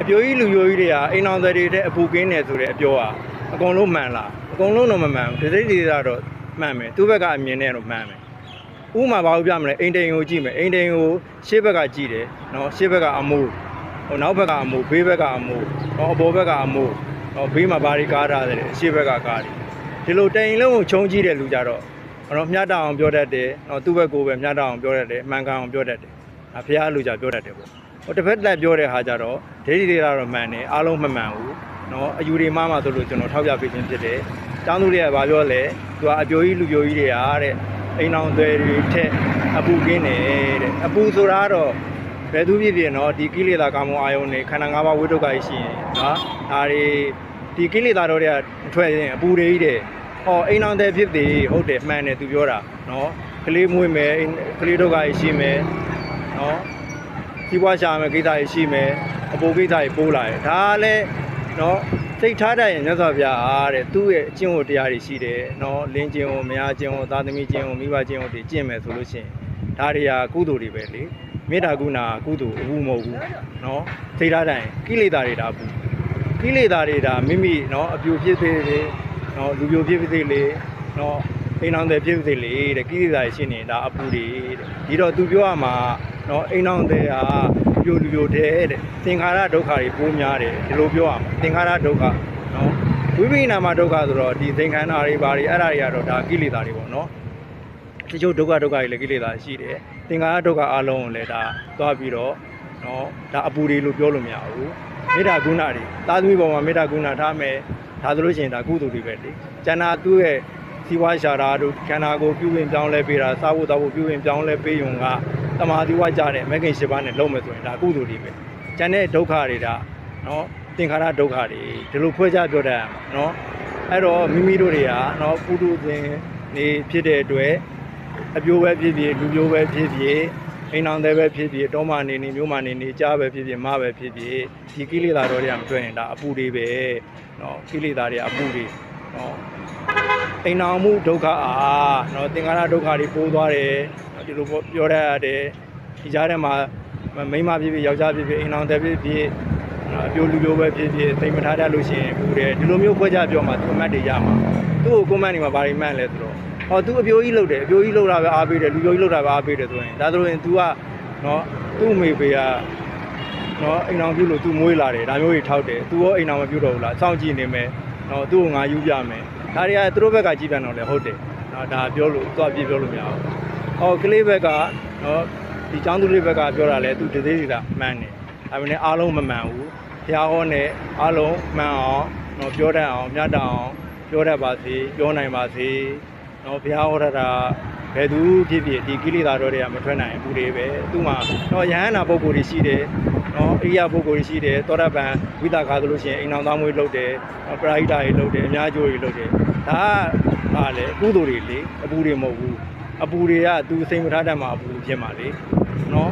အပြိုကြီးလူပြိုကြီးတွေကအိမ်အောင်တွေတဲ့အပူကင်းနေဆိုတဲ့အပြောอ่ะအကုန်လုံးမှန်လားအကုန်လုံးတော့မမှန်ဘူးဒီစိတ်တွေကတော့မှန်မယ်သူ့ဘက်ကအမြင်နဲ့တော့မှန်မယ်ဥမာဘာလို့ပြမလဲအိမ်တိန်ကိုကြည့်မယ်အိမ်တိန်ကိုရှေ့ဘက်ကကြည့်တယ်နော်ရှေ့ဘက်ကအမိုးဟိုနောက်ဘက်ကအမိုးဘေးဘက်ကအမိုးနော်အပေါ်ဘက်ကအမိုးနော်ဘေးမှာဘာတွေကားထားတယ်ရှေ့ဘက်ကကားတယ်ဒီလိုတိန်လုံးကိုခြုံကြည့်တဲ့လူကြတော့နော်မျှတအောင်ပြောတတ်တယ်နော်သူ့ဘက်ကိုပဲမျှတအောင်ပြောတတ်တယ်မှန်ကန်အောင်ပြောတတ်တယ်ဖះလူကြပြောတတ်တယ်ပေါ့ဟိုတစ်ဖက်တက်ပြောတဲ့ဟာကြတော့ဒေဒီတွေကတော့မှန်တယ်အားလုံးမမှန်ဘူးနော်အယူတွေမှားမှဆိုလို့ကျွန်တော်ထောက်ပြပေးခြင်းဖြစ်တယ်ကျောင်းသူတွေကဘာပြောလဲသူကအပြိုကြီးလူပြိုကြီးတွေကတဲ့အိမ်အောင်တွေထက်အပူကင်းတယ်တဲ့အပူဆိုတာတော့ဘယ်သူဖြစ်ဖြစ်နော်ဒီကိလေသာကာမအာယုန်တွေခန္ဓာ၅ပါးဝိတုက္ခရှိရင်နော်ဒါတွေဒီကိလေသာတွေတွေကထွက်ရင်အပူတွေကြီးတယ်ဟောအိမ်အောင်တွေဖြစ်တယ်ဟုတ်တယ်မှန်တယ်သူပြောတာနော်ကလေးမွေးမယ်ကလေးဒုက္ခရှိမယ်နော်ဒီဘွားရှာမယ်ကိစ္စတွေရှိမယ်အပူကိစ္စတွေပိုးလာတယ်ဒါလည်းနော်စိတ်ထားတတ်ရင်မြတ်စွာဘုရားအားတဲ့သူ့ရဲ့အကျင့်ဝတ်တရားတွေရှိတယ်နော်လင်းကျင့်ဝတ်မယားကျင့်ဝတ်သားသမီးကျင့်ဝတ်မိဘကျင့်ဝတ်တွေကျင့်မယ်ဆိုလို့ရှိရင်ဒါတွေကကုသိုလ်တွေပဲလေမေတ္တာကုဏကုသိုလ်အဘူးမဟုတ်ဘူးနော်စိတ်ထားတတ်ရင်ကိလေသာတွေဒါဘူးကိလေသာတွေဒါမိမိနော်အပြူဖြစ်သေးလေနော်လူပြိုဖြစ်သေးလေနော်အိမ်အောင်တွေဖြစ်သေးလေတဲ့ကိလေသာတွေရှိနေဒါအပူတွေတဲ့ဒီတော့သူပြောရမှာနော်အိမ်အောင်တွေဟာပြိုလူပြိုတဲ့သင်္ခါရဒုက္ခတွေပိုးများတယ်ဒီလိုပြောရမှာသင်္ခါရဒုက္ခနော်ဝိပရိနာမဒုက္ခဆိုတော့ဒီသင်္ခါရတွေဘာတွေအဲ့ဒါတွေကတော့ဒါကိလေသာတွေပေါ့နော်တချို့ဒုက္ခတွေလည်းကိလေသာရှိတယ်သင်္ခါရဒုက္ခအလုံးကိုလည်းဒါသွားပြီးတော့နော်ဒါအပူတွေလို့ပြောလို့မရဘူးမေတ္တာကုဏတွေသာသမီပေါ်မှာမေတ္တာကုဏထားမယ်ဒါဆိုလို့ရှိရင်ဒါကုသိုလ်တွေပဲလေကျန်တာသူ့ရဲ့စီဝါရှာတာတို့ခန္ဓာကိုယ်ပြုပြင်ပြောင်းလဲပေးတာစားဖို့တောက်ဖို့ပြုပြင်ပြောင်းလဲပေးရုံကတမာတိဝါကြတဲ့မဂ္ဂင်၈ပါးနဲ့လုံးမယ်ဆိုရင်ဒါကုသိုလ်တွေပဲကျန်တဲ့ဒုက္ခတွေဒါနော်သင်္ခါရဒုက္ခတွေဒီလိုဖွဲ့ခြားပြောတတ်ရမှာနော်အဲ့တော့မိမိတို့တွေကနော်ပုထုဇဉ်နေဖြစ်တဲ့အတွက်အပြိုးပဲဖြစ်ဖြစ်လူပြိုးပဲဖြစ်ဖြစ်အိမ်အောင်တွေပဲဖြစ်ဖြစ်တောမနေနေမျိုးမနေနေကြားပဲဖြစ်ဖြစ်မပဲဖြစ်ဖြစ်ဒီကိလေသာတော်တွေကမတွေ့ရင်ဒါအပူတွေပဲနော်ကိလေသာတွေအပူတွေနော်အိမ်အောင်မှုဒုက္ခအားနော်သင်္ခါရဒုက္ခတွေပိုးသွားတယ်ဒီလိုပြောရရတယ်ဒီကြားထဲမှာမိန်းမဖြစ်ဖြစ်ယောက်ျားဖြစ်ဖြစ်အိမ်အောင်တွေဖြစ်ဖြစ်အပြိုလူပြိုပဲဖြစ်ဖြစ်သိမထားတတ်လို့ရှိရင်ပူတယ်ဒီလိုမျိုးခွဲခြားပြောမှသူအမှတ်တွေရမှာသူ့ကိုကွန်မန့်တွေမှာဘာတွေမှတ်လဲဆိုတော့ဟော तू အပြိုကြီးလှုပ်တယ်အပြိုကြီးလှုပ်တာပဲအားပေးတယ်လူပြိုကြီးလှုပ်တာပဲအားပေးတယ်ဆိုရင်ဒါဆိုရင် तू ကနော်သူ့အမေဖေကနော်အိမ်အောင်ပြုလို့ तू မွေးလာတယ်ဒါမျိုးတွေထောက်တယ် तू ရောအိမ်အောင်မပြုတော့ဘူးလားစောင့်ကြည့်နေမယ်နော်သူ့ကိုငါယူပြမယ်ဒါတွေကသူတို့ဘက်ကကြည့်ပြန်တော့လေဟုတ်တယ်နော်ဒါပြောလို့သွားပြပြောလို့မရဘူးဟောကလေးဘက်ကနော်ဒီចောင်းသူလေးဘက်ကပြောတာလဲ तू တသေးသေးတာမှန်တယ်ဒါပေမဲ့အားလုံးမမှန်ဘူးဖျားဟောနဲ့အားလုံးမှန်အောင်နော်ပြောတတ်အောင်မျှတအောင်ပြောတတ်ပါစေပြောနိုင်ပါစေနော်ဘုရားဟောတာဘယ်သူဖြစ်ဖြစ်ဒီကိလေသာတော်တွေကမထွက်နိုင်ဘူးတွေပဲသူ့မှာနော်ယဟန္တာပုဂ္ဂိုလ်တွေရှိတယ်နော်အိယပုဂ္ဂိုလ်တွေရှိတယ်သောတပန်ဝိသကာဆိုလို့ရှိရင်အိမ်အောင်သားမွေးလုပ်တယ်ပရာဟိတတွေလုပ်တယ်အများကျိုးတွေလုပ်တယ်ဒါကပါလေကုသိုလ်တွေလေအပူတွေမဟုတ်ဘူးအပူတွေကသူစိတ်မထားတတ်မှာအပူဖြစ်မှာလေနော်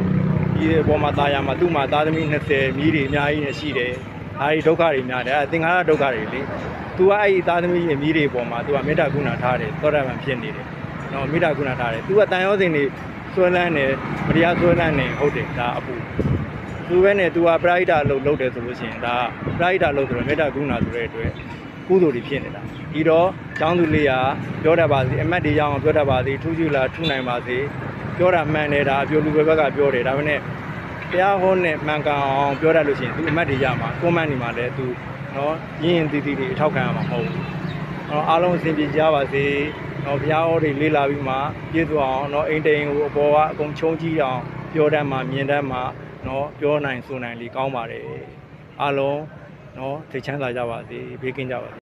ဒီပေါ်မှာตาရမှာသူ့မှာသားသမီး20မြည်တွေအများကြီးနဲ့ရှိတယ်ဒါတွေဒုက္ခတွေများတယ်သင်္ခါရဒုက္ခတွေလေသူကအဲ့ဒီသားသမီးရဲ့မြည်တွေပေါ်မှာသူကမေတ္တာကုဏထားတယ်သောတပန်ဖြစ်နေတယ်နော်မေတ္တာကုဏထားတယ်သူကတန်ရောစင်တွေဆွဲလန်းတယ်မတရားဆွဲလန်းနေဟုတ်တယ်ဒါအပူသူပဲနဲ့သူကပရာဟိတလုပ်တယ်ဆိုလို့ရှိရင်ဒါပရာဟိတလုပ်ဆိုတော့မေတ္တာကုဏဆိုတဲ့အတွက်ကုသိုလ်တွေဖြစ်နေတာဒီတော့ကျောင်းသူလေးကပြောတတ်ပါစေအမတ်တွေရအောင်ပြောတတ်ပါစေထူးချူလာထူနိုင်ပါစေပြောတာမှန်တယ်ဒါအပြိုလူပဲဘက်ကပြောတယ်ဒါပေမဲ့တရားဟောနဲ့မှန်ကန်အောင်ပြောတတ်လို့ရှိရင်သူအမတ်တွေရမှာကွန်မန့်တွေမှာလည်းသူနော်ရင်းရင်တီးတီးတွေအထောက်ခံရမှာမဟုတ်ဘူးနော်အားလုံးအဆင်ပြေကြပါစေနော်ဘုရားဟောတွေလေးလာပြီးမှပြည့်စုံအောင်နော်အိမ်တိန်ကိုအပေါ်ကအကုန်ချုံကြည့်အောင်ပြောတတ်မှမြင်တတ်မှနော်ပြောနိုင်ဆိုနိုင်လေးကောင်းပါတယ်အားလုံးနော်သိချမ်းသာကြပါစေဘေးကင်းကြပါစေ